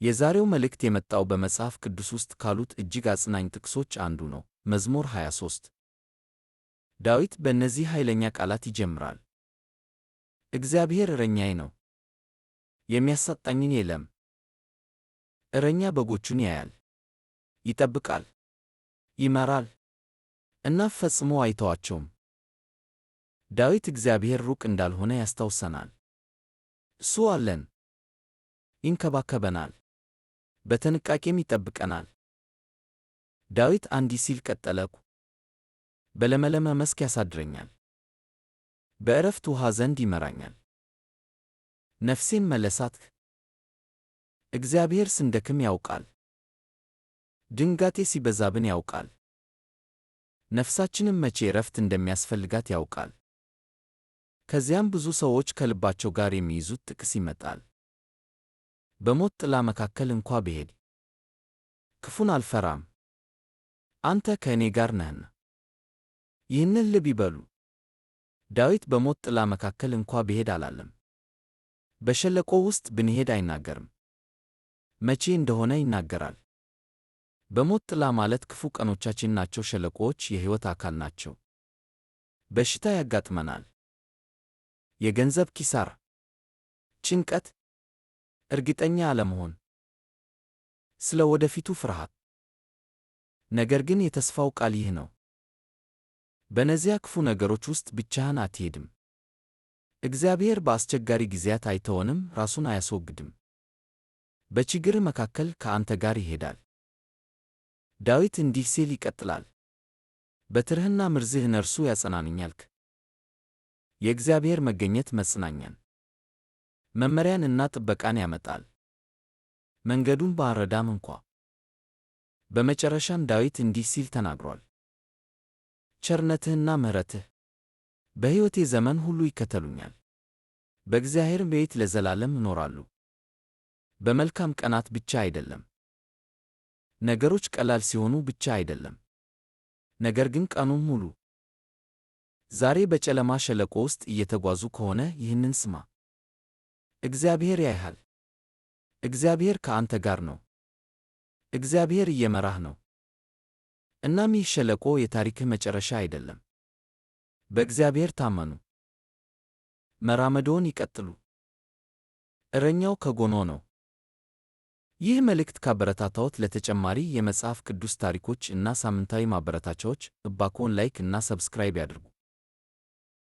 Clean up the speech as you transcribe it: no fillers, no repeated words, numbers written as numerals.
የዛሬው መልእክት የመጣው በመጽሐፍ ቅዱስ ውስጥ ካሉት እጅግ አጽናኝ ጥቅሶች አንዱ ነው። መዝሙር 23 ዳዊት በእነዚህ ኃይለኛ ቃላት ይጀምራል። እግዚአብሔር እረኛዬ ነው፣ የሚያሳጣኝን የለም። እረኛ በጎቹን ያያል፣ ይጠብቃል፣ ይመራል እና ፈጽሞ አይተዋቸውም። ዳዊት እግዚአብሔር ሩቅ እንዳልሆነ ያስታውሰናል። እሱ አለን፣ ይንከባከበናል፣ በጥንቃቄም ይጠብቀናል። ዳዊት እንዲህ ሲል ቀጠለኩ፣ በለመለመ መስክ ያሳድረኛል፣ በዕረፍት ውኃ ዘንድ ይመራኛል። ነፍሴን መለሳት። እግዚአብሔር ስንደክም ያውቃል፣ ድንጋጤ ሲበዛብን ያውቃል፣ ነፍሳችንም መቼ ዕረፍት እንደሚያስፈልጋት ያውቃል። ከዚያም ብዙ ሰዎች ከልባቸው ጋር የሚይዙት ጥቅስ ይመጣል። በሞት ጥላ መካከል እንኳ ብሄድ ክፉን አልፈራም፣ አንተ ከእኔ ጋር ነህና። ይህንን ልብ ይበሉ። ዳዊት በሞት ጥላ መካከል እንኳ ብሄድ አላለም። በሸለቆ ውስጥ ብንሄድ አይናገርም። መቼ እንደሆነ ይናገራል። በሞት ጥላ ማለት ክፉ ቀኖቻችን ናቸው። ሸለቆዎች የሕይወት አካል ናቸው። በሽታ ያጋጥመናል፣ የገንዘብ ኪሳራ፣ ጭንቀት፣ እርግጠኛ አለመሆን፣ ስለ ወደፊቱ ፍርሃት። ነገር ግን የተስፋው ቃል ይህ ነው፣ በእነዚያ ክፉ ነገሮች ውስጥ ብቻህን አትሄድም። እግዚአብሔር በአስቸጋሪ ጊዜያት አይተወንም፣ ራሱን አያስወግድም። በችግር መካከል ከአንተ ጋር ይሄዳል። ዳዊት እንዲህ ሲል ይቀጥላል፣ በትርህና ምርዝህ እነርሱ ያጸናኑኛል። የእግዚአብሔር መገኘት መጽናኛን፣ መመሪያን እና ጥበቃን ያመጣል፣ መንገዱን ባልረዳም እንኳ። በመጨረሻም ዳዊት እንዲህ ሲል ተናግሯል፣ ቸርነትህና ምሕረትህ በሕይወቴ ዘመን ሁሉ ይከተሉኛል፣ በእግዚአብሔር ቤት ለዘላለም እኖራለሁ። በመልካም ቀናት ብቻ አይደለም፣ ነገሮች ቀላል ሲሆኑ ብቻ አይደለም፣ ነገር ግን ቀኑን ሙሉ። ዛሬ በጨለማ ሸለቆ ውስጥ እየተጓዙ ከሆነ ይህንን ስማ፣ እግዚአብሔር ያይሃል። እግዚአብሔር ከአንተ ጋር ነው። እግዚአብሔር እየመራህ ነው። እናም ይህ ሸለቆ የታሪክህ መጨረሻ አይደለም። በእግዚአብሔር ታመኑ፣ መራመድዎን ይቀጥሉ። እረኛው ከጎኖ ነው። ይህ መልእክት ካበረታታዎት ለተጨማሪ የመጽሐፍ ቅዱስ ታሪኮች እና ሳምንታዊ ማበረታቻዎች እባክዎን ላይክ እና ሰብስክራይብ ያድርጉ።